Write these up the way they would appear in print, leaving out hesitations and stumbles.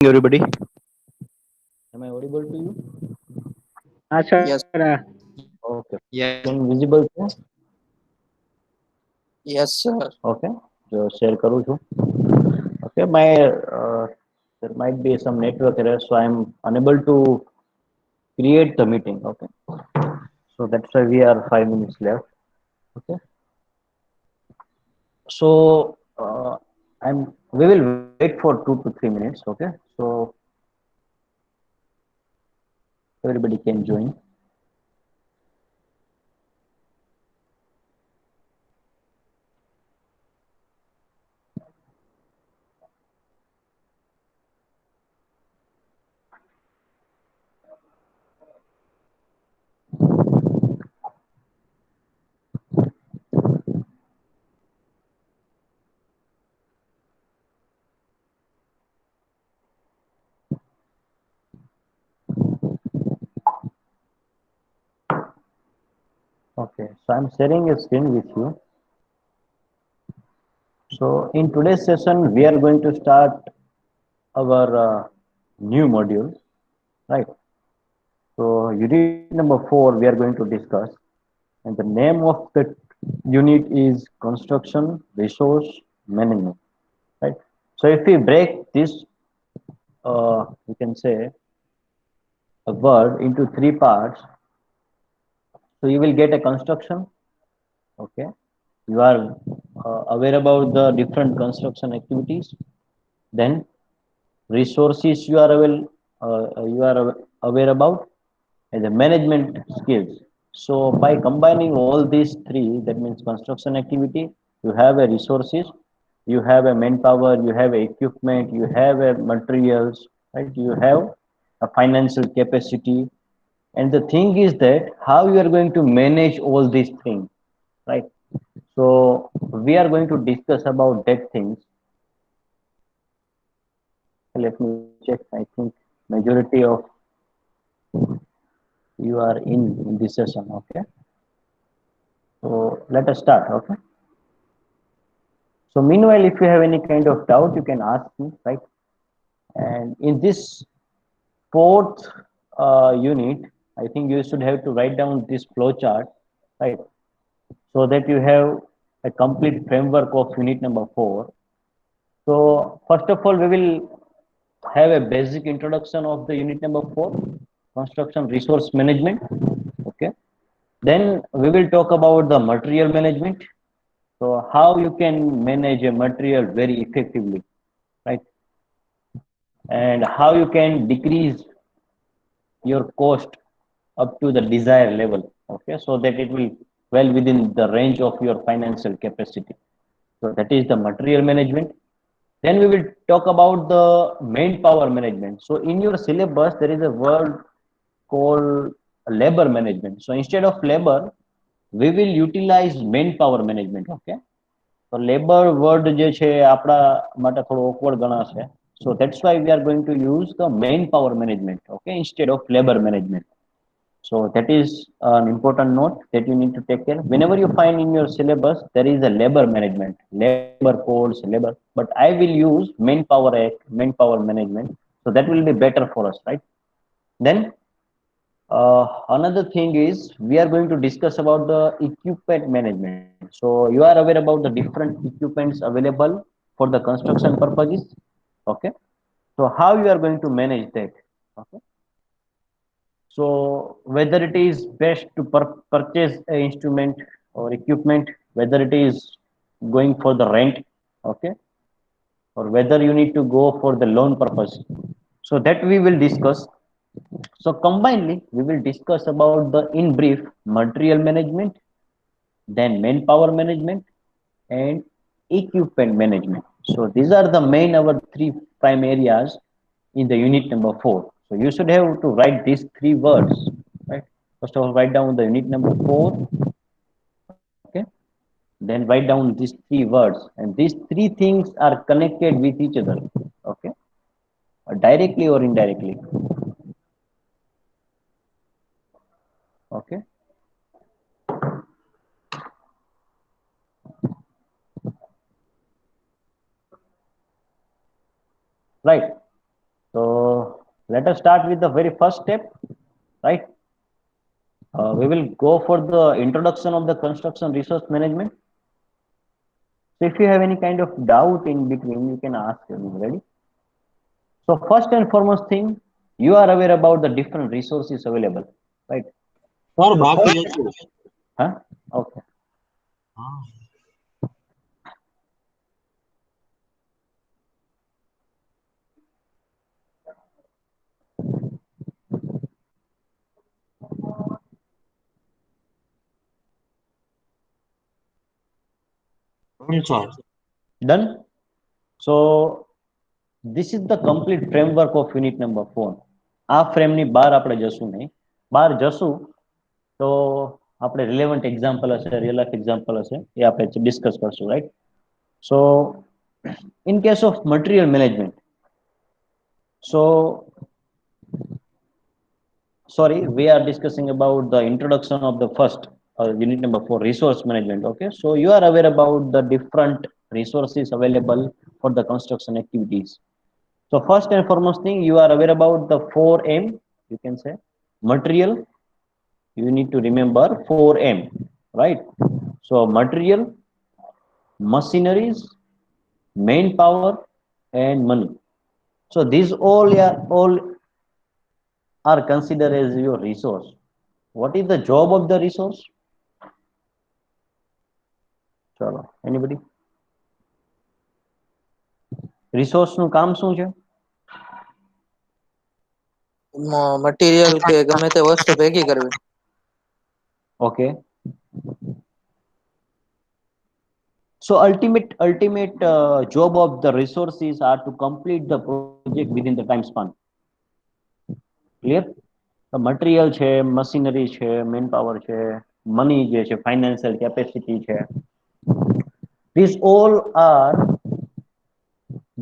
everybody. Am I audible to you? Yes, Asara. Okay. yes, Can visible છે? yes, sir. Okay. જો share કરું છું. Okay. There might be some network error, so I'm unable to create the meeting. Okay. So that's why we are 5 minutes left. Okay. So we will wait for 2 to 3 minutes. Okay. So everybody can join. Okay. So I'm sharing a screen with you. So in today's session, we are going to start our new module, right? So unit number 4 we are going to discuss, and the name of the unit is construction resource management, right? So if we break this, we can say a word into three parts. So you will get a construction, okay? You are aware about the different construction activities. Then resources you are aware about, and the management skills. So by combining all these three, that means construction activity, you have a resources, you have a manpower, you have a equipment, you have a materials, right? You have a financial capacity, and the thing is that how you are going to manage all these things, right? So we are going to discuss about that things. Let me check. I think majority of you are in this session. Okay, so let us start. Okay. So meanwhile, if you have any kind of doubt, you can ask me, right? And in this fourth unit, I think you should have to write down this flow chart, right? So that you have a complete framework of unit number 4. So first of all, we will have a basic introduction of the unit number 4, construction resource management. Okay. Then we will talk about the material management. So how you can manage a material very effectively, right? And how you can decrease your cost up to the desired level, okay, so that it will well within the range of your financial capacity. So that is the material management. Then we will talk about the manpower management. So in your syllabus there is a word called labor management. So instead of labor we will utilize manpower management. Okay. So labor word જે છે આપણા માટે થોડો awkward ગણાશે. So that's why we are going to use the manpower management, okay, instead of labor management. So that is an important note that you need to take care. Whenever you find in your syllabus there is a labor management, labor codes, labor, but I will use manpower act, manpower management. So that will be better for us, right? Then another thing is we are going to discuss about the equipment management. So you are aware about the different equipments available for the construction purposes. Okay. So how you are going to manage that? Okay. So whether it is best to purchase a instrument or equipment, whether it is going for the rent, okay, or whether you need to go for the loan purpose. So that we will discuss. So combinedly, we will discuss about the in brief material management, then manpower management, and equipment management. So these are the main our three prime areas in the unit number 4. So you should have to write these three words, right? First of all, write down the unit number 4, okay? Then write down these three words, and these three things are connected with each other, okay? Directly or indirectly, okay? Right. Let us start with the very first step, right? We will go for the introduction of the construction resource management. So if you have any kind of doubt in between, you can ask me. Ready? So first and foremost thing, you are aware about the different resources available, right? Sir So બાકી first, હતું. huh? Okay. હા. Sir Done. So this is the complete framework of unit number 4. આ ફ્રેમની બહાર આપણે જશું નહીં. બહાર જશું તો આપણે રિલેવન્ટ એક્ઝામ્પલ હશે, રિયલ લાઈફ એક્ઝામ્પલ હશે, એ આપણે ડિસ્કસ કરશું, right? So in case of material management, so sorry, we are discussing about the introduction of the first unit number 4, resource management. Okay, so you are aware about the different resources available for the construction activities. So first and foremost thing, you are aware about the 4M, you can say material. You need to remember 4M, right? So material, machineries, manpower, and money. So these all are considered as your resource. What is the job of the resource? Chalo, anybody? Resource નું કામ શું છે? Material કે ગમે તે વસ્તુ ભેગી કરવી. Okay. So ultimate job of the resources are to complete the project within the time span. Clear? The material છે, machinery છે, manpower છે, money જે છે, financial capacity છે. These all are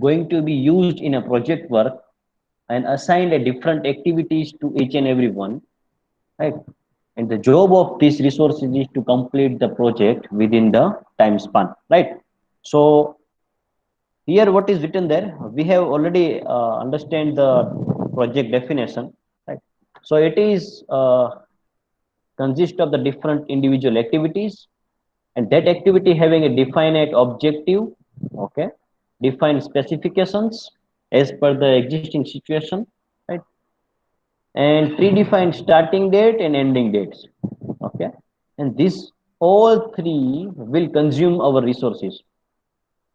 going to be used in a project work and assigned a different activities to each and every one, right? And the job of these resources is to complete the project within the time span, right? So here what is written there, we have already understand the project definition, right? So it is consist of the different individual activities, and that activity having a definite objective, okay, defined specifications as per the existing situation, right? And predefined starting date and ending dates, okay? And this all three will consume our resources.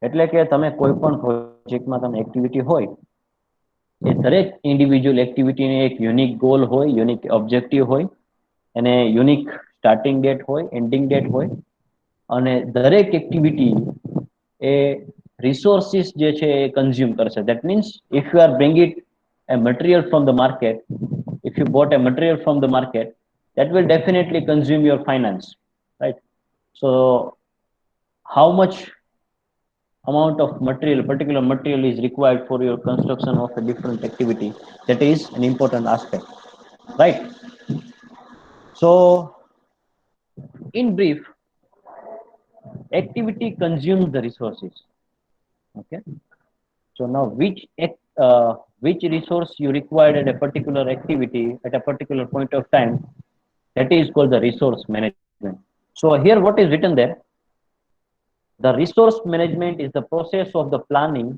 એટલે કે તમે કોઈ પણ પ્રોજેક્ટમાં તમે activity હોય, એ દરેક individual એક્ટિવિટીને એક યુનિક ગોલ હોય, યુનિક ઓબ્જેક્ટિવ હોય, અને યુનિક સ્ટાર્ટિંગ ડેટ હોય, એન્ડિંગ ડેટ હોય, અને દરેક એક્ટિવિટી એ રિસોર્સિસ જે છે એ કન્ઝ્યુમ કરશે. That means if you are bring it a material from the market, if you bought a material from the market, that will definitely consume your finance, right? So how much amount of material, particular material is required for your construction of a different activity, that is an important aspect, right? So in brief, activity consumes the resources, okay? So now which resource you required at a particular activity at a particular point of time, that is called the resource management. So here what is written there, the resource management is the process of the planning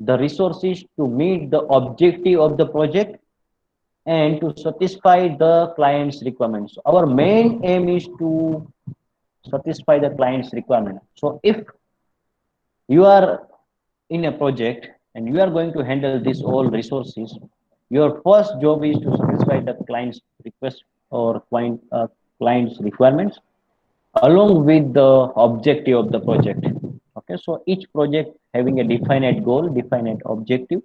the resources to meet the objective of the project and to satisfy the client's requirements. So our main aim is to satisfy the client's requirement. So if you are in a project and you are going to handle these all resources, your first job is to satisfy the client's request or client's requirements along with the objective of the project. Okay, so each project having a definite goal, definite objective,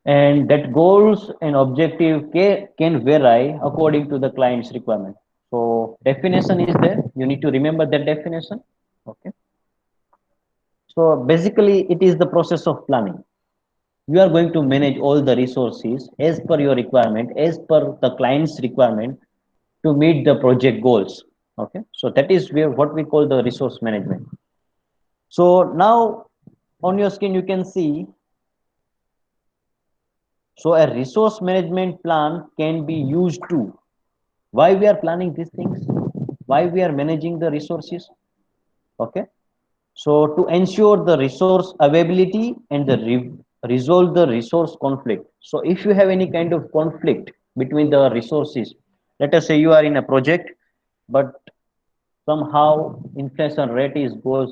and that goals and objective can vary according to the client's requirement. So definition is there. You need to remember that definition. Okay. So basically, it is the process of planning. You are going to manage all the resources as per your requirement, as per the client's requirement to meet the project goals. Okay. So that is where what we call the resource management. So now on your screen, you can see So a resource management plan can be used to why we are planning these things, why we are managing the resources. Okay. So to ensure the resource availability and the resolve the resource conflict. So if you have any kind of conflict between the resources, let us say you are in a project, but somehow inflation rate is goes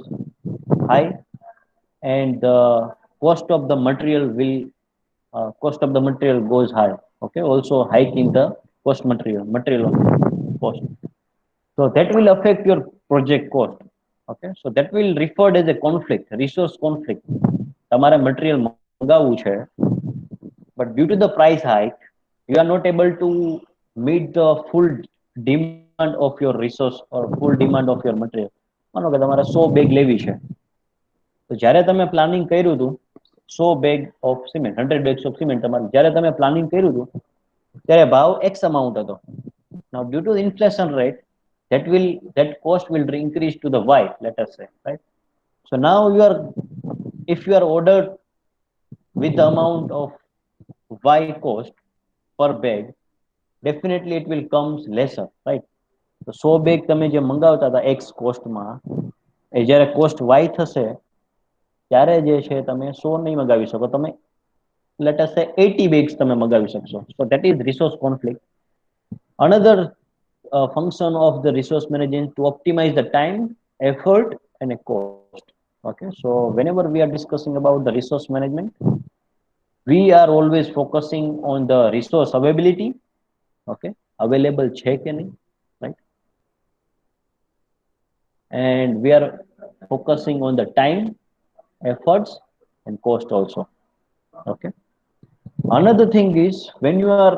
high, and the cost of the material will cost of the material goes high. Okay, also hike in the material cost. So that will affect your project cost. Okay, so that will referred as a conflict, resource conflict. તમારે material મંગાવવું છે, but due to the price hike, you are not able to meet the full demand of your resource or full demand of your material. માનો કે તમારે 100 bag લેવી છે, તો જ્યારે તમે પ્લાનિંગ કર્યું હતું 100 bag of cement, 100 bags of cement, તમારે જ્યારે તમે પ્લાનિંગ કર્યું હતું ત્યારે ભાવ x amount હતો. Now due to the inflation rate, that cost will increase to the y, let us say, right? So now you are, if you are ordered with the amount of y cost per bag, definitely it will comes lesser, right? તો 100 bag તમે જે મંગાવતા હતા x કોસ્ટમાં, એ જ્યારે cost y થશે ત્યારે જે છે તમે 100 નહીં મગાવી શકો, તમે let us say 80 bags તમે મગાવી શકશો. So that is resource conflict. Another function of the resource management to optimize the time, effort, and a cost. Okay, so whenever we are discussing about the resource management, we are always focusing on the resource availability. Okay, available છે કે નહીં, right? And we are focusing on the time, efforts, and cost also. Okay. Another thing is when you are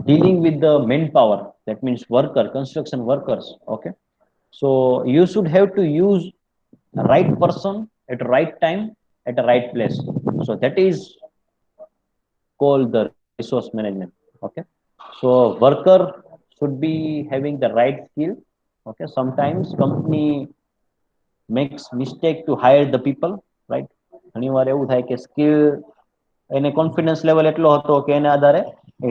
dealing with the manpower, that means worker, construction workers. Okay, so you should have to use the right person at the right time at the right place. So that is called the resource management. Okay, so worker should be having the right skill. Okay, sometimes company makes mistake to hire the people, right? ઘણી વાર એવું થાય કે skill, એને confidence level એટલો હતો કે એના આધારે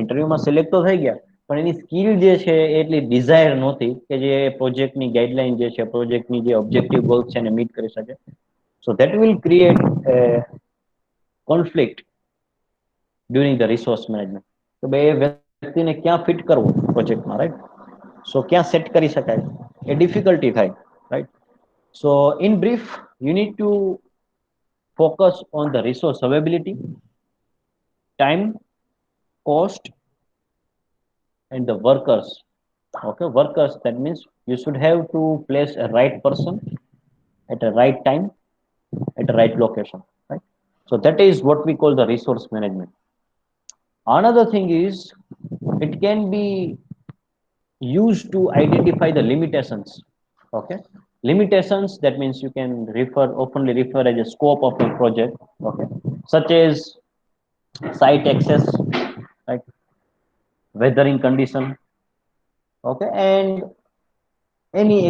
ઇન્ટરવ્યુમાં સિલેક્ટ તો થઈ ગયા, પણ એની સ્કિલ જે છે એ એટલી ડિઝાયર નહોતી કે જે પ્રોજેક્ટની ગાઈડલાઈન જે છે, પ્રોજેક્ટની જે ઓબ્જેક્ટિવ ગોલ્સ છે એને મીટ કરી શકે. સો that will create conflict during the resource management. તો બે વ્યક્તિને ક્યાં ફિટ કરવું પ્રોજેક્ટમાં, રાઈટ? સો ક્યાં સેટ કરી શકાય, એ ડિફિકલ્ટી થાય, right? So in brief, you need to focus on the resource availability, time, cost, and the workers. Okay, workers, that means you should have to place a right person at a right time at a right location, right? So that is what we call the resource management. Another thing is it can be used to identify the limitations. Okay, limitations, that means you can openly refer as a scope of a project. Okay, such as site access, right? Weathering condition. Okay, and any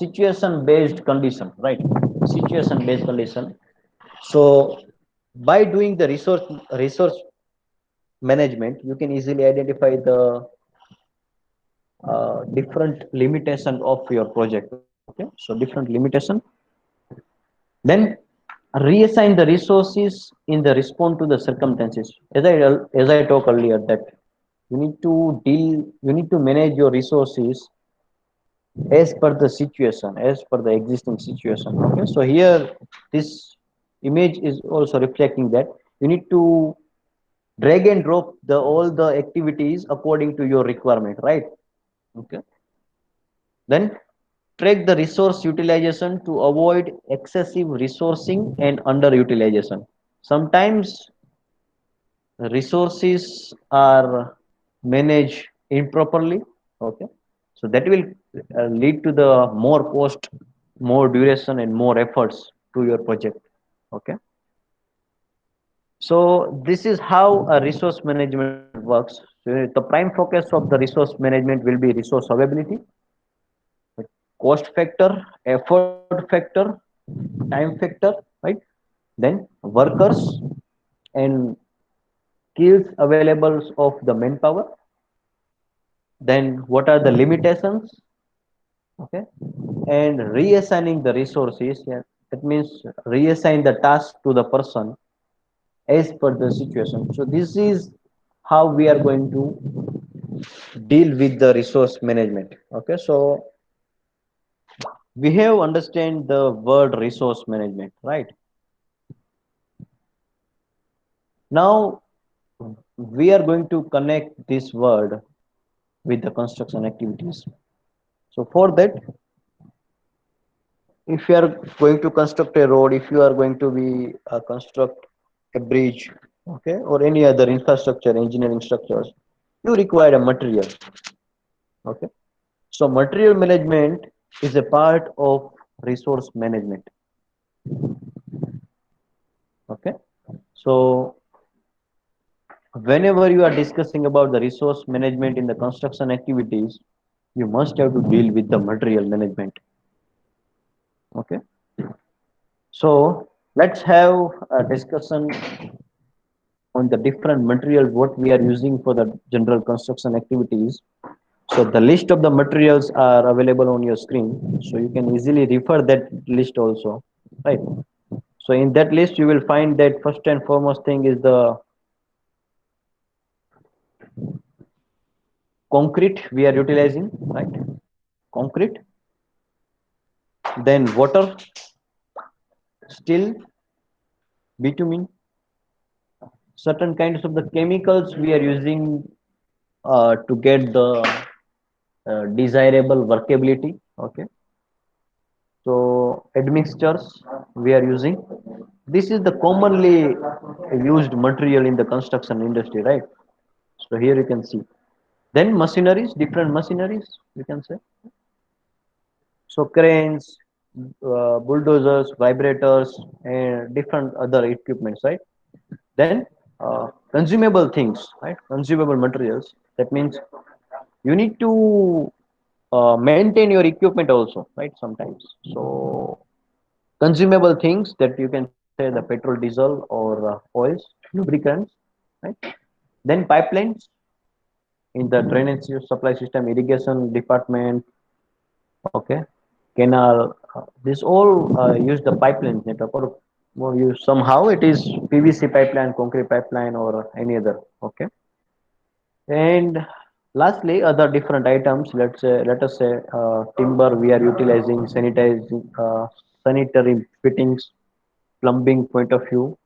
situation based condition, right? Situation based condition. So by doing the resource management, you can easily identify the different limitation of your project. Okay, so different limitation. Then reassign the resources in the response to the circumstances. As I talked earlier, that you need to manage your resources as per the situation, as per the existing situation. Okay, so here this image is also reflecting that you need to drag and drop the all the activities according to your requirement, right? Okay, then track the resource utilization to avoid excessive resourcing and underutilization. Sometimes resources are managed improperly. Okay, so that will lead to the more cost, more duration, and more efforts to your project. Okay, so this is how a resource management works. So the prime focus of the resource management will be resource availability, cost factor, effort factor, time factor, right? Then workers and skills available of the manpower, then what are the limitations, okay, and reassigning the resources. Yeah, that means reassign the task to the person as per the situation. So this is how we are going to deal with the resource management. Okay, so we have understand the word resource management, right? Now we are going to connect this word with the construction activities. So for that, if you are going to construct a road, if you are going to be construct a bridge, okay, or any other infrastructure, engineering structures, you require a material. Okay, so material management is a part of resource management. Okay, so whenever you are discussing about the resource management in the construction activities, you must have to deal with the material management. Okay, so let's have a discussion on the different materials what we are using for the general construction activities. So the list of the materials are available on your screen, so you can easily refer that list also, right? So in that list you will find that first and foremost thing is the concrete we are utilizing, right? Concrete, then water, steel, bitumen, certain kinds of the chemicals we are using to get the desirable workability. Okay, so admixtures we are using. This is the commonly used material in the construction industry, right? So here you can see. Then machineries, different machineries, you can say. So cranes, bulldozers, vibrators, and different other equipments, right? Then consumable things, right? Consumable materials. That means you need to maintain your equipment also, right? Sometimes. So consumable things that you can say the petrol, diesel, or oils, lubricants, right? Then pipelines in the drainage supply system, irrigation department, okay, canal. This all use the pipelines network, or use somehow it is PVC pipeline, concrete pipeline, or any other. Okay, and lastly, other different items. Let us say timber. We are utilizing sanitizing, sanitary fittings, plumbing point of view.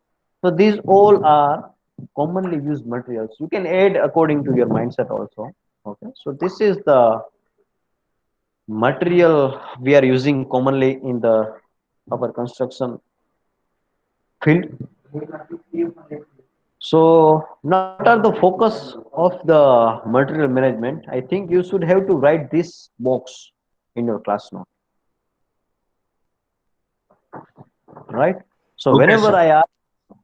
So these all are commonly used materials. You can add according to your mindset also. Okay, so this is the material we are using commonly in the our construction field. So now what are the focus of the material management? I think you should have to write this box in your class note, right? So Okay, whenever sir. I ask,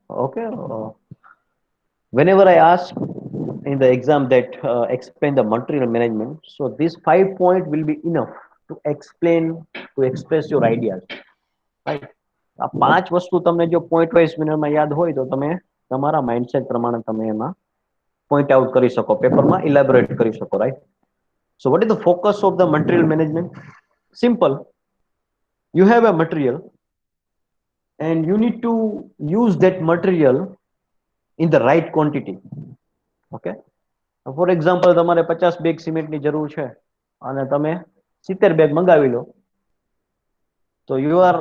okay, whenever I ask in the exam that explain the material management, so this 5 point will be enough to explain, to express your ideas, right? આ પાંચ વસ્તુ તમને જો point wise મિનરમાં યાદ હોય તો તમે તમારા માઇન્ડસેટ પ્રમાણે તમે એમાં પોઈન્ટ આઉટ કરી શકો, પેપરમાં ઇલેબોરેટ કરી શકો, right? So what is the focus of the material management? Simple. You have a material and you need to use that material in the right quantity. Okay, for example તમારે 50 bag સિમેન્ટની જરૂર છે અને તમે 70 બેગ મંગાવી લો, તો you are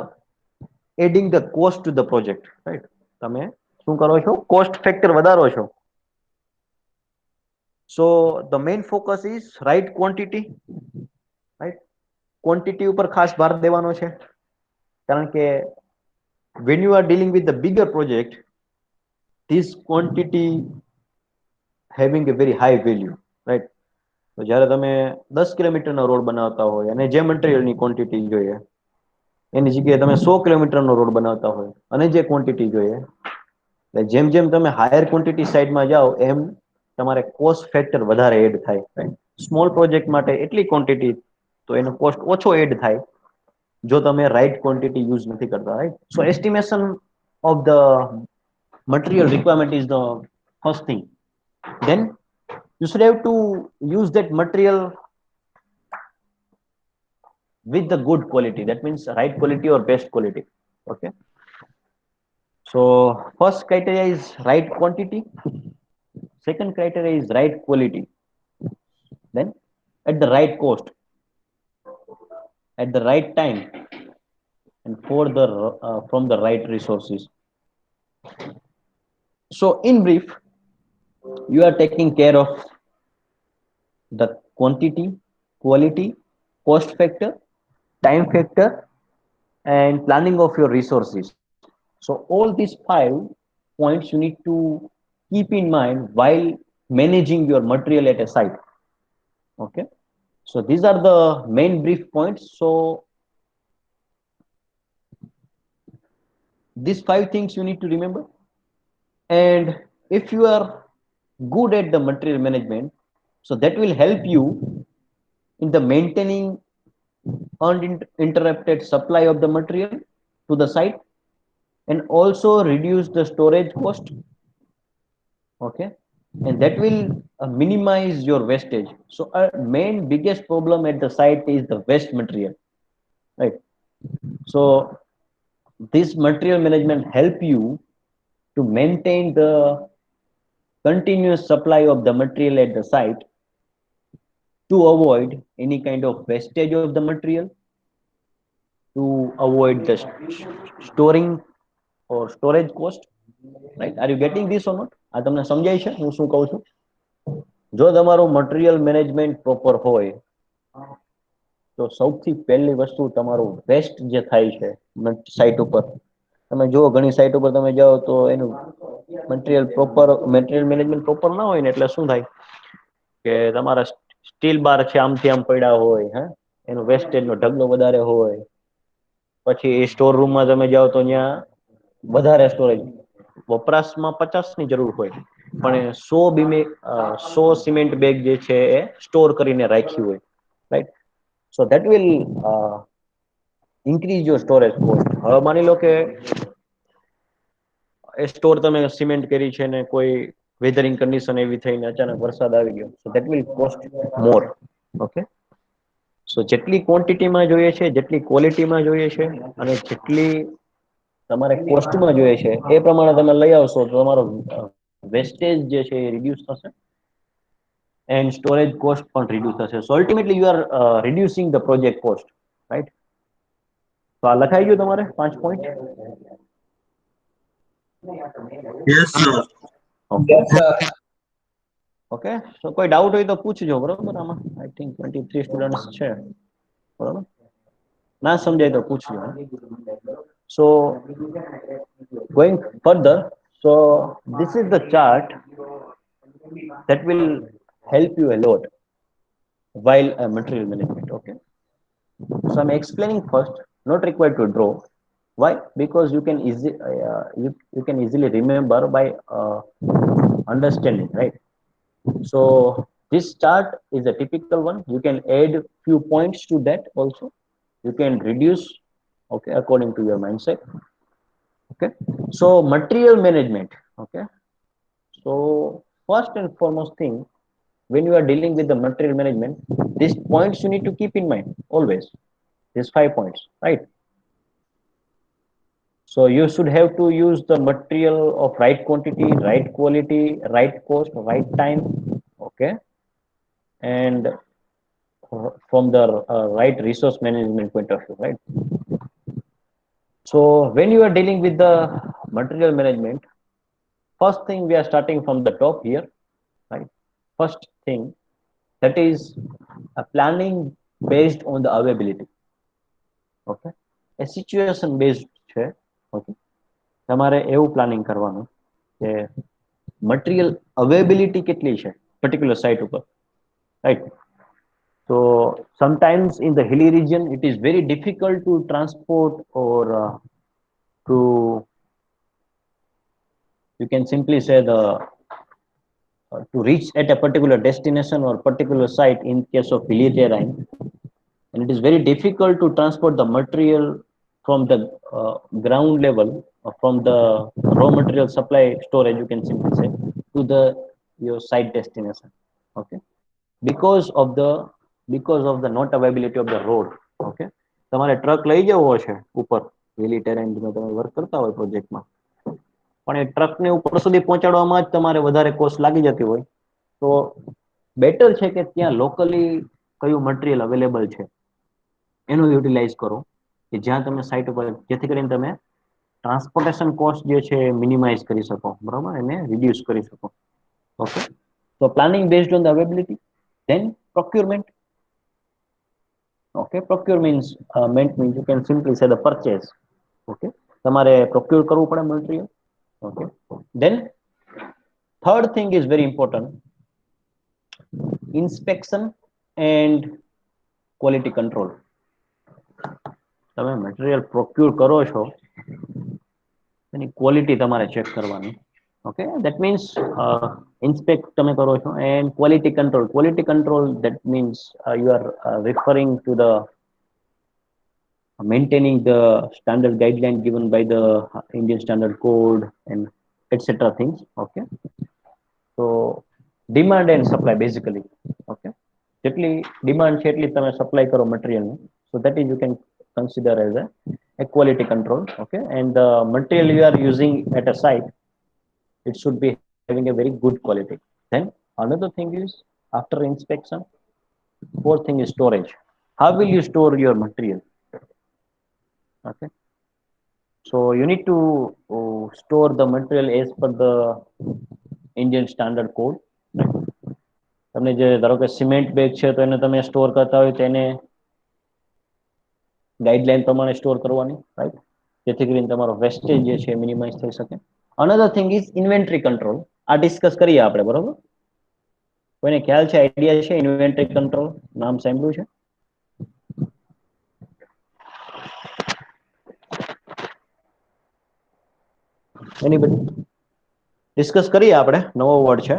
adding the cost to the project, right? તમે શું કરો છો? કોસ્ટ ફેક્ટર વધારો છો. So the main focus is right quantity, right? Quantity ઉપર ખાસ ભાર દેવાનો છે, કારણ કે when you are dealing with the bigger project, this quantity having a very high value, right? તો જ્યારે તમે 10 કિલોમીટરનો રોડ બનાવતા હોય અને જે મટીરિયલની ક્વોન્ટિટી જોઈએ એની જગ્યાએ તમે 100 કિલોમીટરનો રોડ બનાવતા હોય અને જે ક્વોન્ટિટી જોઈએ, એટલે જેમ જેમ તમે હાયર ક્વોન્ટિટી સાઈડમાં જાઓ એમ તમારે કોસ્ટ ફેક્ટર વધારે એડ થાય, રાઈટ? સ્મોલ પ્રોજેક્ટ માટે એટલી ક્વોન્ટિટી તો એનો કોસ્ટ ઓછો એડ થાય જો તમે રાઈટ ક્વોન્ટિટી યુઝ નથી કરતા, right? So estimation of the material requirement is the first thing. Then you should have to use that material with the good quality. That means right quality or best quality. Okay. So first criteria is right quantity. Second criteria is right quality. Then at the right cost, at the right time, and for the from the right resources. So in brief, you are taking care of the quantity, quality, cost factor, time factor, and planning of your resources. So all these five points you need to keep in mind while managing your material at a site. Okay. So these are the main brief points. So these five things you need to remember. And if you are good at the material management, so that will help you in the maintaining uninterrupted supply of the material to the site, and also reduce the storage cost. Okay. And that will minimize your wastage. So our main biggest problem at the site is the waste material, right? So this material management help you to maintain the continuous supply of the material at the site, to avoid any kind of wastage of the material, to avoid the storing or storage cost, right? Are you getting this or not? આ તમને સમજાય છે હું શું કહું છું? જો તમારું મટીરિયલ મેનેજમેન્ટ પ્રોપર હોય તો સૌથી પહેલી વસ્તુ તમારું વેસ્ટ જે થાય છે સાઇટ ઉપર, તમે જુઓ ઘણી સાઇટ ઉપર તમે જાઓ તો એનું મટીરિયલ મેનેજમેન્ટ પ્રોપર ના હોય ને એટલે શું થાય કે તમારા સ્ટીલ બાર છે આમથી આમ પડ્યા હોય, હે એનો વેસ્ટેજ નો ઢગલો વધારે હોય. પછી સ્ટોર રૂમમાં તમે જાઓ તો ત્યાં વધારે સ્ટોરેજ, વપરાશમાં 50 ની જરૂર હોય પણ 100 સિમેન્ટ બેગ જે છે એ સ્ટોર કરીને રાખી હોય, right? So that will increase your storage cost. હવે માની લો કે એ સ્ટોર તમે સિમેન્ટ કરી છે ને કોઈ વેધરિંગ કન્ડિશન એવી થઈને અચાનક વરસાદ આવી ગયો, so that will cost more. Okay. So જેટલી ક્વોન્ટિટીમાં જોઈએ છે, જેટલી ક્વોલિટીમાં જોઈએ છે, અને જેટલી તમારે કોસ્ટમાં જોઈએ છે એ પ્રમાણે તમે લઈ આવશો તો તમારો વેસ્ટેજ જે છે એ રિડ્યુસ થશે, and storage cost પણ reduce થશે. So ultimately you are reducing the project cost, right? તો આ લખાઈ ગયું તમારે 5 point? Yes, sir. Okay. Okay. So કોઈ ડાઉટ હોય તો પૂછજો, બરોબર? આમાં આઈ થિંક 23 સ્ટુડન્ટ્સ છે, બરોબર? ના સમજાય તો પૂછજો. સો going further, so this is the chart that will help you a lot while material management. Okay. So I'm explaining first, not required to draw. Why? Because you can you can easily remember by understanding, right? So this chart is a typical one. You can add few points to that also. You can reduce, okay, according to your mindset. Okay. So material management. Okay. So first and foremost thing, when you are dealing with the material management, these points you need to keep in mind always. These 5 points, right? So you should have to use the material of right quantity, right quality, right cost, right time. Okay. And from the right resource management point of view, right? So when you are dealing with the material management, first thing we are starting from the top here, right? First thing, that is a planning based on the availability. Okay. A situation based છે. Okay. તમારે એવું planning કરવાનું કે material availability કેટલી છે particular site ઉપર, right? So sometimes in the hilly region, it is very difficult to transport or to, you can simply say the to reach at a particular destination or particular site in case of hilly terrain, and it is very difficult to transport the material from the ground level, from the raw material supply storage, you can simply say, to the your site destination. Okay, because of the not availability of the road. Okay, તમારે truck લઈ જવો છે ઉપર વેલી ટેરેન્ટમાં તમે work કરતા હોય પ્રોજેક્ટમાં, પણ એ ટ્રકને ઉપર સુધી પહોંચાડવામાં જ તમારે વધારે કોસ્ટ લાગી જતી હોય, તો બેટર છે કે ત્યાં લોકલી કયું મટીરિયલ અવેલેબલ છે એનું યુટિલાઇઝ કરો, કે જ્યાં તમે સાઇટ ઉપર, જેથી કરીને તમે ટ્રાન્સપોર્ટેશન કોસ્ટ જે છે મિનિમાઇઝ કરી શકો, બરાબર, એને રિડ્યુસ કરી શકો. Okay, so planning based on the availability, then procurement. Okay, procure means you can simply say the purchase. Okay, તમારે procure કરવું પડે material. Okay, then third thing is very important, inspection and quality control. તમે material પ્રોક્યુર કરો છો એની quality તમારે check કરવાની. Okay, that means inspect તમે કરો છો, and quality control, that means you are referring to the maintaining the standard guideline given by the Indian Standard Code and etc. things. Okay, so demand and supply basically. Okay, જેટલી demand છે એટલી તમે supply કરો મટીરિયલનું, so that is you can consider as a quality control. Okay, and the material you are using at a site, it should be having a very good quality. Then another thing is, after inspection, fourth thing is storage. How will you store your material? Okay, so you need to store the material as per the Indian Standard Code. તમને જે ધારો કે cement bag છે તો એને તમે store કરતા હોય તો એને ગાઈડલાઈન પ્રમાણે સ્ટોર કરવાની, રાઈટ, જેથી કરીને તમારો વેસ્ટેજ જે છે મિનિમાઇઝ થઈ શકે. Another thing is inventory control. આ ડિસ્કસ કરીએ આપણે, બરોબર? કોઈને ખ્યાલ છે, આઈડિયા છે ઇન્વેન્ટરી કંટ્રોલ? નામ સાંભળ્યું છે? એનીબડી? ડિસ્કસ કરીએ આપણે, નવો વર્ડ છે,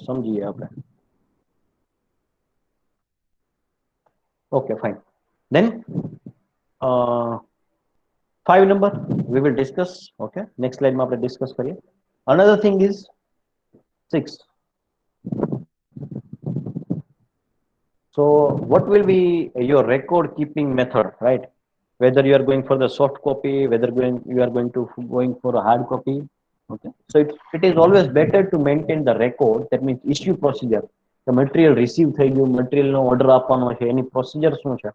સમજીએ આપણે. Okay, fine. Then 5 number we will discuss. Okay, next slide માં આપણે discuss કરીએ. Another thing is 6. So what will be your record keeping method, right? Whether you are going for the soft copy, whether you are going for a hard copy. Okay, so it is always better to maintain the record. That means issue procedure. The material receive થઈ ગયું, material નો order આપવાનો છે, એની procedure શું છે?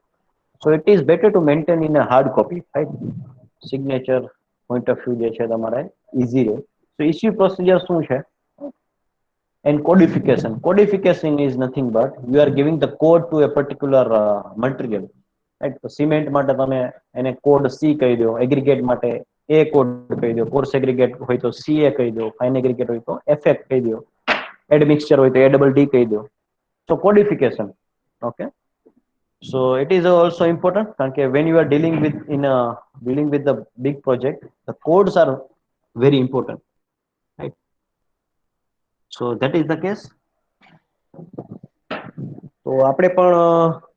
So it is better to maintain in a hard copy, right? Signature point of view જે છે તમારે easy રહે. So issue procedure શું છે? And codification is nothing but you are giving the code to a particular material, right? So cement માટે તમે એને code C કહી દો, એગ્રીગેટ માટે A કોડ કહી દો, કોર્સ એગ્રીગેટ હોય તો CA કહી દો, ફાઇન એગ્રીગેટ હોય તો FF કહી દો, admixture હોય તો ADD કહી દો. So codification. Okay, so it is also important કારણ કે when you are dealing with the big project, the codes are very important, right? So that is the case. તો આપણે પણ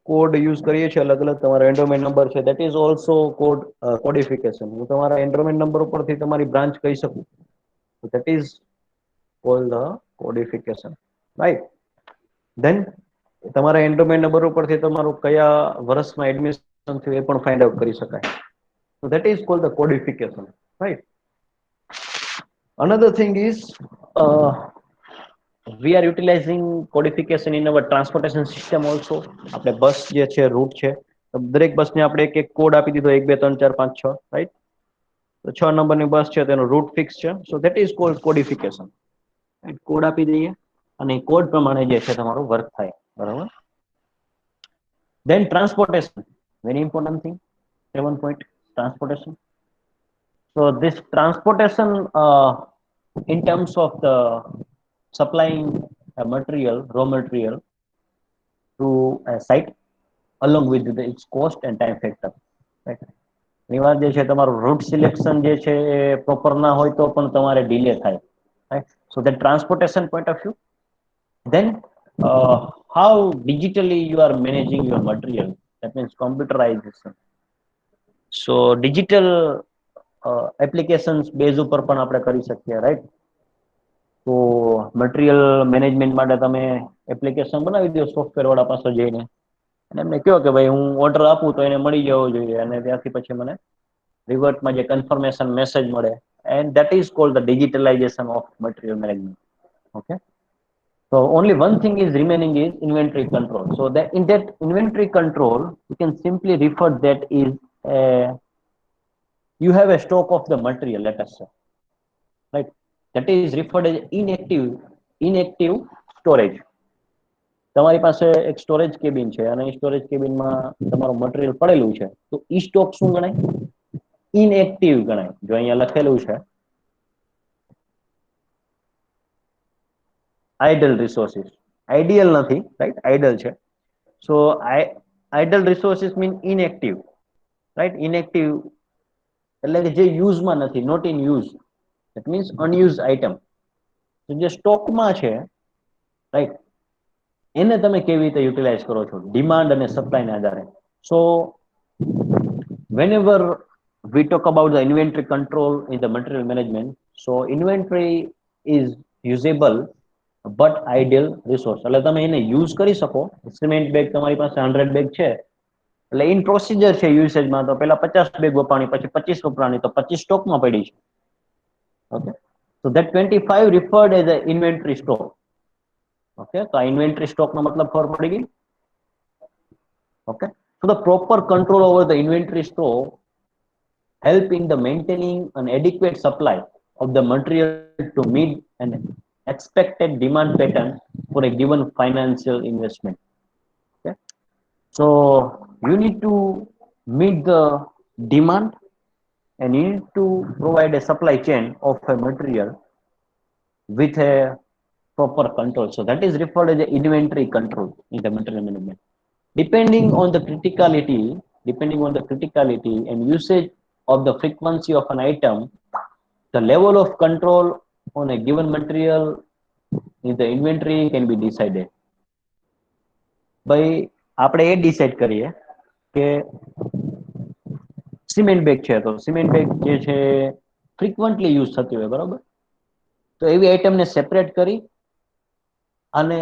કોડ યુઝ કરીએ છીએ અલગ અલગ. તમારો એન્ડ્રોમેન્ટ નંબર છે, that is also code codification. હું તમારા એન્ડ્રોમેન્ટ નંબર ઉપરથી તમારી બ્રાન્ચ કહી શકું, so that is called the codification, right? Then તમારા એન્ડ્રોમેન્ટ નંબર ઉપરથી તમારું કયા વર્ષમાં એડમિશન થયું એ પણ ફાઇન્ડ આઉટ કરી શકાય. So that is called the codification, right? Another thing is we are utilizing codification in our transportation system also. આપણે બસ જે છે, રૂટ છે, દરેક બસને આપણે એક એક કોડ આપી દીધો, 1 2 3 4 5 6, રાઈટ? તો 6 નંબરની બસ છે તેનો રૂટ ફિક્સ છે, so that is called codification, right? Code આપી દઈએ અને કોડ પ્રમાણે જે છે તમારું વર્ક થાય, બરાબર? Then transportation, very important thing. 7 point, transportation. So this transportation in terms of the supplying a material, raw material to a site along with its cost and time factor, right? ઘણીવાર જે છે તમારું route selection જે છે એ proper ના હોય તો પણ તમારે ડિલે થાય, right? So the transportation point of view. Then how digitally you are managing your material, that means computerization. So digital applications base ઉપર પણ આપણે કરી શકીએ, right? તો મટીરિયલ મેનેજમેન્ટ માટે તમે એપ્લિકેશન બનાવી દો સોફ્ટવેર વાળા પાસે જઈને અને એમને કહો કે ભાઈ હું ઓર્ડર આપું તો એને મળી જવો જોઈએ અને ત્યાંથી પછી મને રિવર્ટમાં જે કન્ફર્મેશન મેસેજ મળે and that is called the digitalization of material management. Okay, so only one thing is remaining is inventory control. So that in that inventory control you can simply refer that is you have a stock of the material, let us say, right? That is referred as inactive storage. તમારી પાસે એક storage cabin છે અને એ storage કેબિનમાં તમારું material પડેલું છે તો ઈ stock શું ગણાય? ઇનએક્ટિવ ગણાય. જો અહીંયા લખેલું છે આઇડલ રિસોર્સિસ, આઈડિયલ નથી, રાઈટ? આઇડલ છે. So idle resources mean inactive, right? Inactive એટલે કે જે યુઝમાં નથી, not in use, it means unused item. તો જે સ્ટોકમાં છે, રાઈટ, એને તમે કેવી રીતે યુટિલાઇઝ કરો છો? ડિમાન્ડ અને સપ્લાયના આધારે. સો whenever we talk about the inventory control in the material management, so inventory is usable but ideal resource. એટલે તમે એને યુઝ કરી શકો. સિમેન્ટ બેગ તમારી પાસે 100 બેગ છે એટલે ઇન પ્રોસિજર છે યુસેજમાં તો પહેલા 50 બેગ વપરાણી, પછી 25 વપરાણી, તો 25 સ્ટોકમાં પડી છે. Okay, so that 25 referred as a inventory stock. Okay, તો આ ઇન્વેન્ટરી સ્ટોકનો મતલબ ખબર પડી ગઈ? Okay, so the proper control over the inventory stock help in the maintaining an adequate supply of the material to meet an expected demand pattern for a given financial investment. Okay, so you need to meet the demand and you need to provide a supply chain of a material with a proper control. So that is referred as the inventory control in the material management. Depending on the criticality and usage of the frequency of an item, the level of control on a given material in the inventory can be decided. ભાઈ આપણે એ decide કરીએ કે cement bag છે તો cement bag જે છે frequently use થતી હોય, બરોબર? તો એવી આઈટમને સેપરેટ કરી અને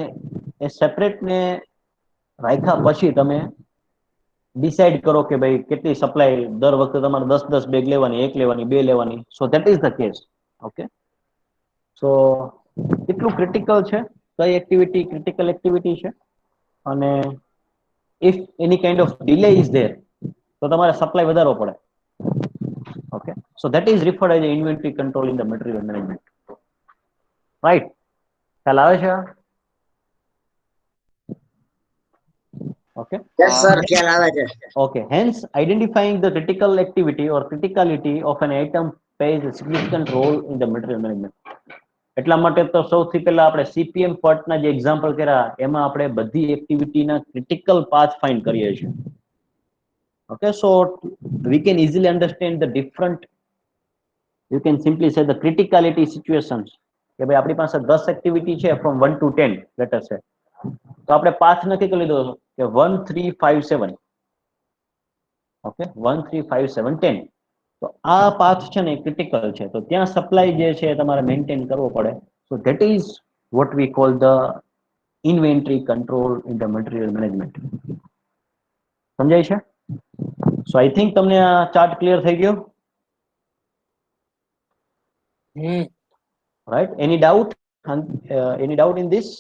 એ સેપરેટને રાખ્યા પછી તમે ડિસાઇડ કરો કે ભાઈ કેટલી સપ્લાય દર વખતે તમારે 10 બેગ લેવાની, 1 લેવાની, 2 લેવાની. So that is the case. Okay, so કેટલું ક્રિટિકલ છે, કઈ એક્ટિવિટી ક્રિટિકલ એક્ટિવિટી છે અને if any kind of delay is there તો તમારે સપ્લાય વધારવો પડે. Okay, so that is referred as inventory control in the material management. Right, ખ્યાલ આવે છે? Okay. Yes, sir. ખ્યાલ આવે છે. Okay. Hence, identifying the critical activity or criticality of an item plays a significant role in the material management. એટલા માટે તો સૌથી પહેલા આપણે CPM પર્ટના જે એક્ઝામ્પલ કર્યા એમાં આપણે બધી એક્ટિવિટીના ક્રિટિકલ પાથ ફાઇન્ડ કરીએ છીએ. Okay, so we can easily understand the different, you can simply say the criticality situations. કે ભાઈ આપણી પાસે 10 એક્ટિવિટી છે from 1 to 10, let us say. તો આપણે પાથ નક્કી કરી લીધો કે 1 3 5 7. ઓકે, 1 3 5 7 10. તો આ પાથ છે ને ક્રિટિકલ છે તો ત્યાં સપ્લાય જે છે તમારે મેન્ટેન કરવો પડે. સો that is what we call the inventory control in the material management. સમજાય છે? સો આઈ થિંક તમને આ ચાર્ટ ક્લિયર થઈ ગયો? Right, any doubt in this?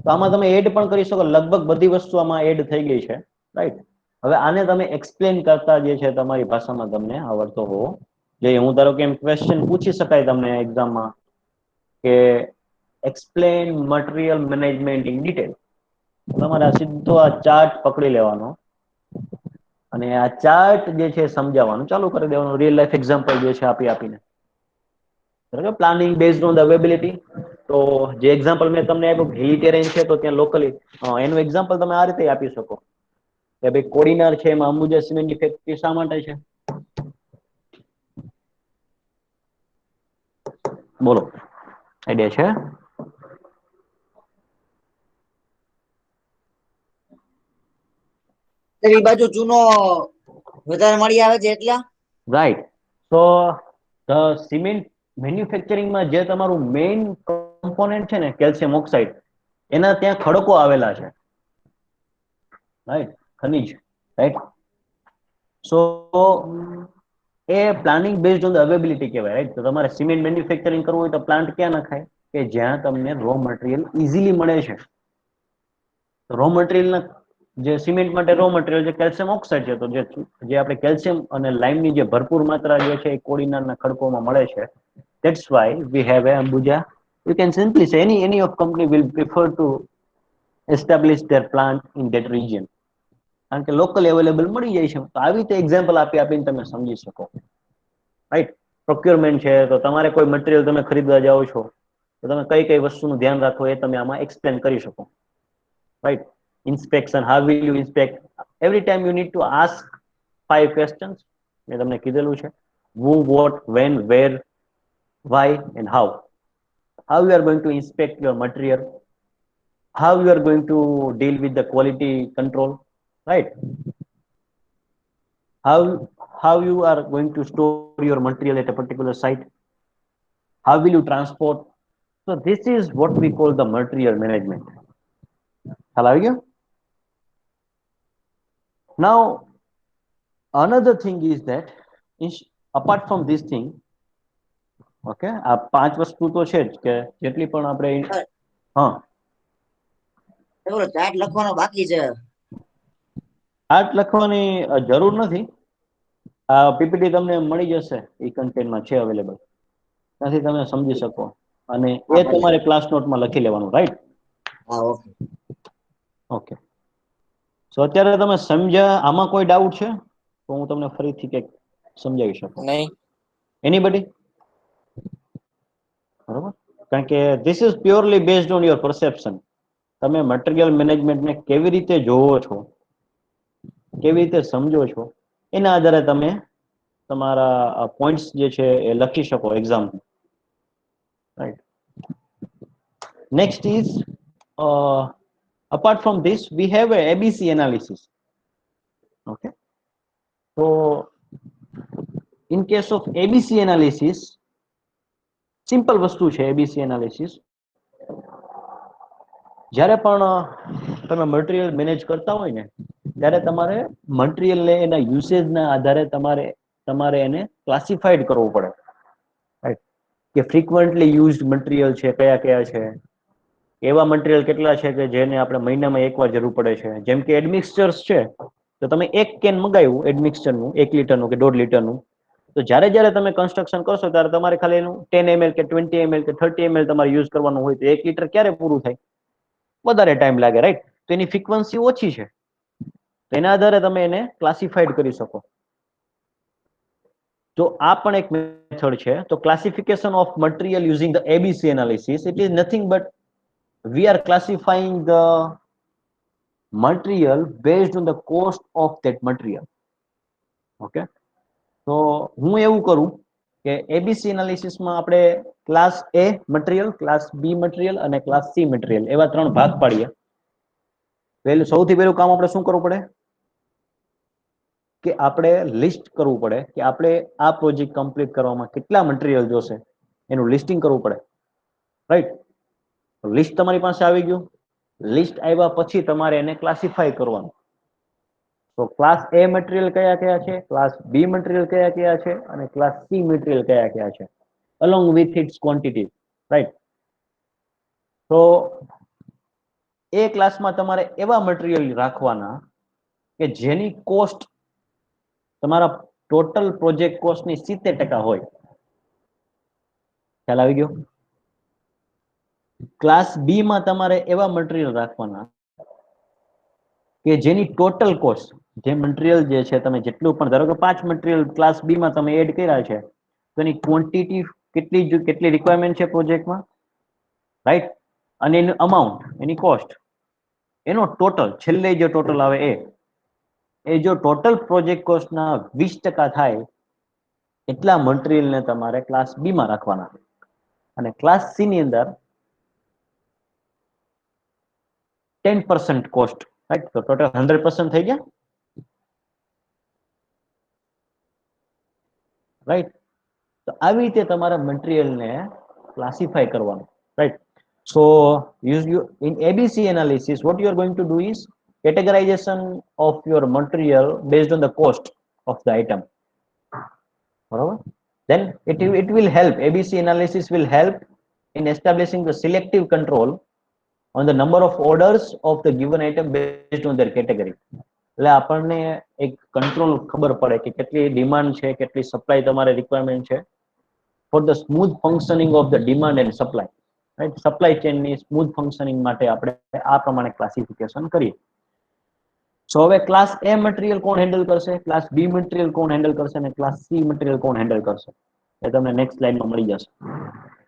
તો આમાં તમે એડ પણ કરી શકો, લગભગ બધી વસ્તુ આમાં એડ થઈ ગઈ છે. રાઈટ, હવે આને તમે એક્સપ્લેન કરતા જે છે તમારી ભાષામાં તમને આવડતો હોવો જોઈએ. હું ધારો કે એમ ક્વેશ્ચન પૂછી શકાય તમને એક્ઝામમાં કે explain material management in detail. તમારે આ સીધો આ ચાર્ટ પકડી લેવાનો અને આ ચાર્ટ જે છે સમજાવવાનું ચાલુ કરી દેવાનું, રિયલ લાઈફ એક્ઝામ્પલ જે છે આપીને. બરાબર, planning based on the availability. તો જે એક્ઝામ્પલ મેં તમને આપ્યું હિલ ટેરેન છે તો ત્યાં લોકલી એનું એક્ઝામ્પલ તમે આ રીતે આપી શકો કે ભાઈ કોડીનાર છે એમાં અંબુજા સિમેન્ટની ફેક્ટરી શા માટે છે? બોલો, આઈડિયા છે? એ બાજુ ચૂનો વધારે મળી આવે છે એટલા. રાઈટ, તો ધ સિમેન્ટ મેન્યુફેક્ચરિંગમાં જે તમારું મેઇન કમ્પોનેન્ટ છે ને કેલ્શિયમ ઓક્સાઇડ, એના ત્યાં ખડકો આવેલા છે, રાઈટ, ખનિજ, right. So A planning based on the availability કહેવાય, રાઈટ. તો તમારે સિમેન્ટ મેન્યુફેક્ચરિંગ કરવું હોય તો પ્લાન્ટ ક્યાં નખાય? કે જ્યાં તમને રો મટીરિયલ ઇઝીલી મળે છે. રો મટીરિયલના જે સિમેન્ટ માટે રો મટીરિયલ જે કેલ્શિયમ ઓક્સાઇડ છે, તો જે આપણે કેલ્શિયમ અને લાઇમની જે ભરપૂર માત્રા જે છે એ કોડીનારના ખડકોમાં મળે છે. That's why we have a Ambuja. You can simply say any of company will prefer to establish their plant in that region. કારણ કે લોકલી અવેલેબલ મળી જાય છે. તો આવી રીતે એક્ઝામ્પલ આપીને તમે સમજી શકો, રાઈટ. પ્રોક્યોરમેન્ટ છે, તો તમારે કોઈ મટીરિયલ તમે ખરીદવા જાઓ છો તો તમે કઈ કઈ વસ્તુનું ધ્યાન રાખો એ તમે આમાં એક્સપ્લેન કરી શકો, right. Inspection, how will you inspect? Every time you need to ask 5 questions. મેં તમને કીધેલું છે, who, what, when, where, why and how. How you are going to inspect your material, how you are going to deal with the quality control, right? How you are going to store your material at a particular site, how will you transport? So this is what we call the material management. Hello you. Now another thing is that apart from this thing, okay, આ પાંચ વસ્તુ તો છે જ કે જેટલી પણ આપણે હા ચાર્ટ લખવાનો બાકી છે. ચાર્ટ લખવાની જરૂર નથી. આ પીપીટી તમને મળી જશે, એ કન્ટેન્ટમાં છે અવેલેબલ, ત્યાંથી તમે સમજી શકો અને એ તમારે ક્લાસ નોટમાં લખી લેવાનું, રાઈટ? હા, ઓકે. ઓકે. સો અત્યારે તમે સમજ્યા? આમાં કોઈ ડાઉટ છે તો હું તમને ફરીથી કંઈક સમજાવી શકું? નહીં. એનીબડી? બરોબર. કારણ કે this is purely based on your perception. તમે મટીરિયલ મેનેજમેન્ટને કેવી રીતે જોવો છો, કેવી રીતે સમજો છો, એના આધારે તમે તમારા પોઈન્ટ્સ જે છે એ લખી શકો exam, right. Next is apart from this we have a ABC analysis. Okay, so in case of ABC analysis, simple વસ્તુ છે એબીસી એનાલિસિસ. જ્યારે પણ તમે મટીરિયલ મેનેજ કરતા હોય ને ત્યારે તમારે મટીરિયલને એના યુસેજના આધારે તમારે એને ક્લાસિફાઈડ કરવું પડે, રાઈટ? કે ફ્રીક્વન્ટલી યુઝડ મટીરિયલ છે કયા કયા છે, એવા મટીરિયલ કેટલા છે કે જેને આપણે મહિનામાં એકવાર જરૂર પડે છે. જેમ કે એડમિક્સચર્સ છે, તો તમે એક કેન મગાવ્યું એડમિક્સચરનું 1 લીટરનું કે 1.5 લીટરનું, તો જ્યારે જ્યારે તમે કન્સ્ટ્રક્શન કરશો ત્યારે તમારે ખાલી એનું 10 ml કે 20 ml કે 30 ml તમારે યુઝ કરવાનું હોય, તો 1 લીટર ક્યારે પૂરું થાય? વધારે ટાઈમ લાગે, રાઈટ? તો એની ફ્રીક્વન્સી ઓછી છે, તો એના આધારે તમે એને ક્લાસિફાઈડ કરી શકો. તો આ પણ એક મેથડ છે. તો classification of material using the ABC analysis, it is nothing but we are classifying the material based on the cost of that material. Okay, તો હું એવું કરું કે એબીસી એનાલિસિસમાં આપણે class A material, class B material અને class C material એવા 3 ભાગ પાડીએ. સૌથી પહેલું કામ આપણે શું કરવું પડે કે આપણે લિસ્ટ કરવું પડે કે આપણે આ પ્રોજેક્ટ કમ્પ્લીટ કરવામાં કેટલા મટીરિયલ જોશે એનું લિસ્ટિંગ કરવું પડે, રાઈટ? લિસ્ટ તમારી પાસે આવી ગયું. લિસ્ટ આવ્યા પછી તમારે એને ક્લાસિફાય કરવાનું. તો ક્લાસ એ મટીરિયલ કયા કયા છે, ક્લાસ બી મટીરિયલ કયા કયા છે અને ક્લાસ સી મટીરિયલ કયા કયા છે, along with it's quantity, right? તો એ ક્લાસમાં તમારે એવા મટીરિયલ રાખવાના કે જેની કોસ્ટ તમારા ટોટલ પ્રોજેક્ટ કોસ્ટની 70% હોય. ખ્યાલ આવી ગયો? ક્લાસ બી માં તમારે એવા મટીરિયલ રાખવાના કે જેની ટોટલ કોસ્ટ, જે મટીરિયલ જે છે તમે જેટલું પણ, ધારો કે 5 મટીરિયલ ક્લાસ બી માં તમે એડ કર્યા છે, તો એની ક્વોન્ટિટી કેટલી રિક્વાયરમેન્ટ છે પ્રોજેક્ટમાં, રાઈટ? અને એનું અમાઉન્ટ, એની કોસ્ટ, એનો ટોટલ છેલ્લે જે ટોટલ આવે એ જો ટોટલ પ્રોજેક્ટ કોસ્ટના 20% થાય એટલા મટીરિયલને તમારે ક્લાસ બી માં રાખવાના. અને ક્લાસ સી ની અંદર 10% કોસ્ટ, રાઈટ? તો ટોટલ 100% થઈ ગયા, રાઈટ? તો આવી રીતે તમારા મટીરિયલને ક્લાસિફાય કરવાનું, right? So in ABC analysis, what you are going to do is categorization of your material based on the cost of the item. Barabar? Then it will help. ABC analysis will help in establishing the selective control on the number of orders of the given item based on their category. એટલે આપણને એક control ખબર પડે કે કેટલી demand છે, કેટલી supply તમારે રિક્વાયરમેન્ટ છે for the smooth functioning of the demand and supply. Right, supply ચેનની સ્મૂથ ફંક્શનિંગ માટે આપણે આ પ્રમાણે ક્લાસિફિકેશન કરીએ. સો હવે ક્લાસ એ મટીરિયલ કોણ હેન્ડલ કરશે, ક્લાસ બી મટીરિયલ કોણ હેન્ડલ કરશે અને ક્લાસ સી મટીરિયલ કોણ હેન્ડલ કરશે એ તમને નેક્સ્ટ સ્લાઇડમાં મળી જશે.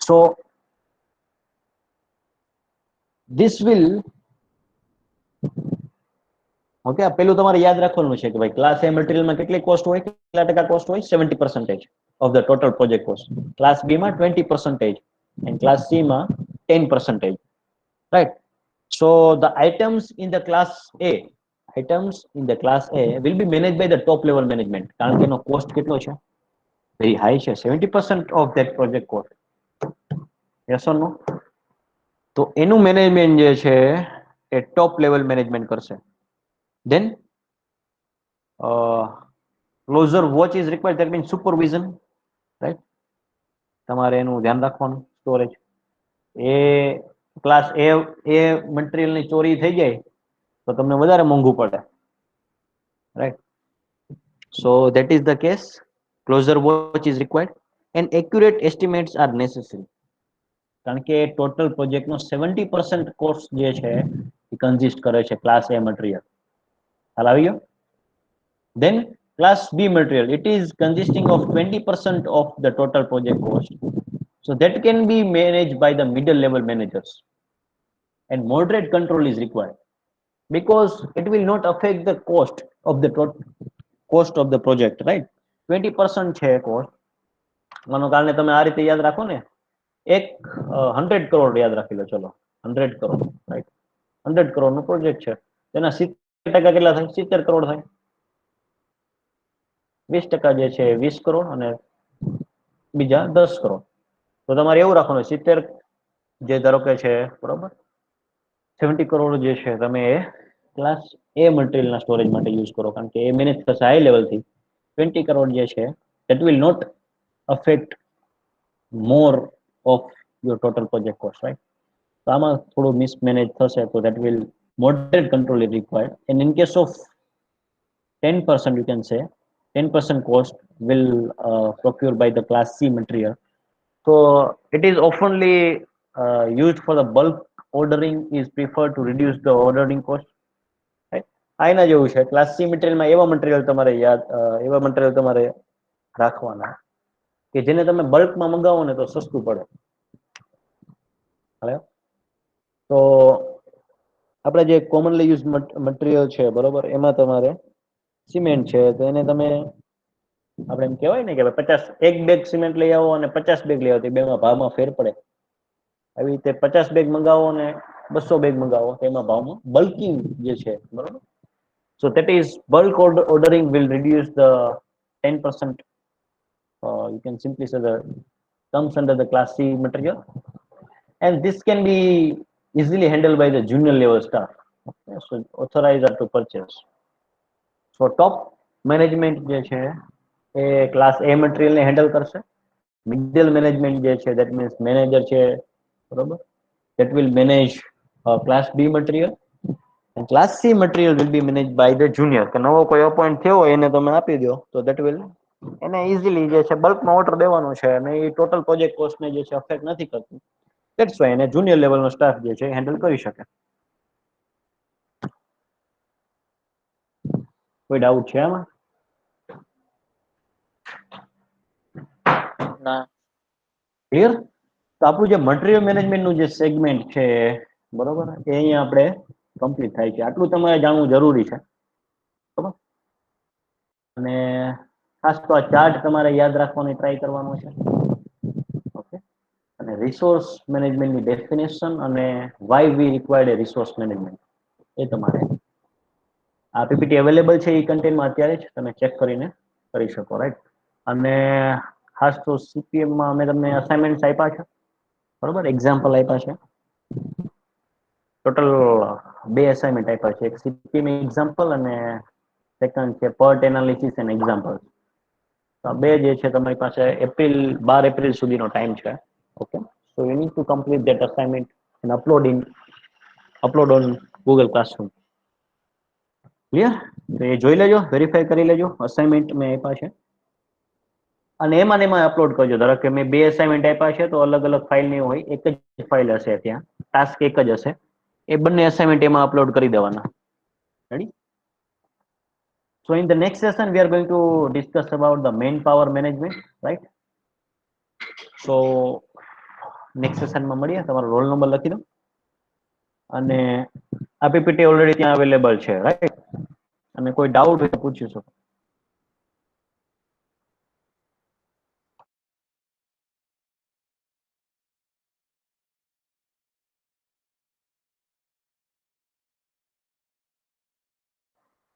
સો this will, ઓકે, પેલું તમારે યાદ રાખવાનું છે કે ભાઈ ક્લાસ એ મટીરિયલમાં કેટલી કોસ્ટ હોય, કેટલા ટકા કોસ્ટ હોય, 70% of the total project cost. Class B માં 20% and ક્લાસ સી માં 10%. Right, so the items in the class A, items in the class A will be managed by the top level management. કારણ કે એનો cost કેટલો છે, very high છે, 70% of that project cost. Yes or no? તો એનું management જે છે એ ટોપ લેવલ મેનેજમેન્ટ કરશે. Then closer watch is required, that means supervision. Right, તમારે એનું ધ્યાન રાખવાનું. સ્ટોરેજ એ ક્લાસ એ મટીરિયલની ચોરી થઈ જાય તો તમને વધારે મોંઘું પડે. Right, so that is the case. Closer watch is required and accurate estimates are necessary. કારણ કે ટોટલ પ્રોજેક્ટનો 70% કોસ્ટ જે છે એ કન્ઝિસ્ટ કરે છે ક્લાસ એ મટીરિયલ. હાલ આવી ગયો. Then class B material, it is consisting of 20% of the total project cost. So that can be managed by the middle level managers and moderate control is required because it will not affect the cost of the total cost of the project. Right, 20% છે cost. માનો કારણે તમે આ રીતે યાદ રાખો ને, એક 100 કરોડ યાદ રાખી લો, ચલો 100 કરોડ. રાઈટ, 100 કરોડ નો પ્રોજેક્ટ છે, તેના 70% કેટલા થાય, 70 કરોડ થાય. 20% જે છે 20 કરોડ અને બીજા 10 કરોડ. તો તમારે એવું રાખવાનું 70 જે ધારો કે છે, બરોબર, 70 કરોડ જે છે તમે એ ક્લાસ એ મટીરિયલના સ્ટોરેજ માટે યુઝ કરો, કારણ કે એ મેનેજ થશે હાઈ લેવલથી. 20 કરોડ જે છે that will not affect more of your total project cost. Right, તો આમાં થોડું મિસમેનેજ થશે, તો that will moderate control is required. And in case of 10%, you can say 10% cost will procure by the class C material. So it is oftenly used for the bulk ordering is preferred to reduce the ordering cost. Right, આ એના જેવું છે. Class C મટીરિયલમાં એવા material તમારે એવા material તમારે રાખવાના કે જેને તમે બલ્કમાં મંગાવો ને તો સસ્તું પડે. હવે તો આપણે જે કોમનલી યુઝ મટીરિયલ છે, બરોબર, એમાં તમારે સિમેન્ટ છે તો એને તમે આપણે એમ કહેવાય ને કે 50 એક બેગ સિમેન્ટ લઈ આવો અને 50 બેગ લઈ આવો, તો બેમાં ભાવમાં ફેર પડે. આવી રીતે 50 બેગ મંગાવો અને 200 બેગ મંગાવો તો એમાં ભાવમાં બલ્કિંગ જે છે, બરોબર. So that is bulk ordering will reduce the 10%. You can simply say that comes under the class C material, and this can be easily handled by the junior level staff. Okay, so authorized to purchase. So top management જે છે એ class એ મટીરિયલને handle કરશે. Middle management જે છે that means manager છે, બરોબર, that will manage class B material and class C material will be managed by the junior. કે નવો કોઈ અપોઇન્ટ થયો હોય એને તમે આપી દો તો that will એને ઇઝીલી જે છે બલ્કમાં ઓર્ડર દેવાનો છે અને એ ટોટલ પ્રોજેક્ટ કોસ્ટને જે છે અફેક્ટ નથી કરતું. That's why એને જુનિયર લેવલનો સ્ટાફ જે છે હેન્ડલ કરી શકે. કોઈ ડાઉટ છે આમાં? ના. ક્લિયર? તો આપણું જે મટીરિયલ મેનેજમેન્ટનું જે સેગમેન્ટ છે, બરોબર, એ અહીંયા આપણે કમ્પ્લીટ થાય છે. આટલું તમારે જાણવું જરૂરી છે, બરોબર. અને ખાસ તો આ ચાર્ટ તમારે યાદ રાખવાની ટ્રાય કરવાનો છે. ઓકે, અને રિસોર્સ મેનેજમેન્ટની ડેફિનેશન અને why we required a resource management એ તમારે આ પીપીટી અવેલેબલ છે એ કન્ટેન્ટમાં અત્યારે જ તમે ચેક કરીને કરી શકો. રાઈટ, અને ખાસ તો સીપીએમમાં અમે તમને અસાઇનમેન્ટ આપ્યા છે, બરોબર, એક્ઝામ્પલ આપ્યા છે. ટોટલ 2 અસાઇનમેન્ટ આપ્યા છે, એક સીપીએમ એક્ઝામ્પલ અને સેકન્ડ છે પર્ટ એનાલિસિસ એન્ડ એક્ઝામ્પલ. તો બે જે છે તમારી પાસે એપ્રિલ 12 એપ્રિલ સુધીનો ટાઈમ છે. Okay, so you need to complete that assignment and upload on Google classroom. Clear? તો એ જોઈ લેજો, વેરીફાઈ કરી લેજો. અસાઇનમેન્ટ મેં આપ્યા છે અને એમાં ને એમાં અપલોડ કરજો. ધારો કે મેં 2 અસાઇનમેન્ટ આપ્યા છે તો અલગ અલગ ફાઇલ નહીં હોય, એક જ ફાઇલ હશે, ત્યાં ટાસ્ક એક જ હશે. એ બંને અસાઇનમેન્ટ એમાં અપલોડ કરી દેવાના. Ready? So in the next session we are going to discuss about the manpower management, right? So next session માં મળીએ. તમારો રોલ નંબર લખી દો અને આ પીપીટી ઓલરેડી ત્યાં અવેલેબલ છે, રાઈટ? અને કોઈ ડાઉટ હોય તો પૂછી શકો.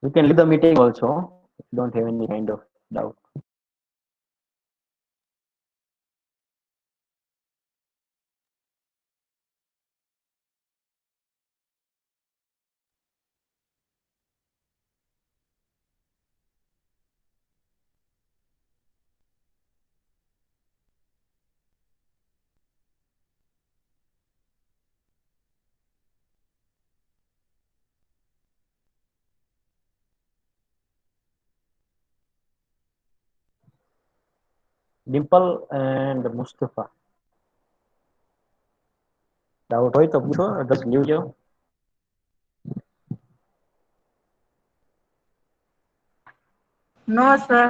You can leave the meeting also if you don't have any kind of doubt. Dimple and Mustafa. Doubt હોય તો પૂછો, just leave જો. No, sir.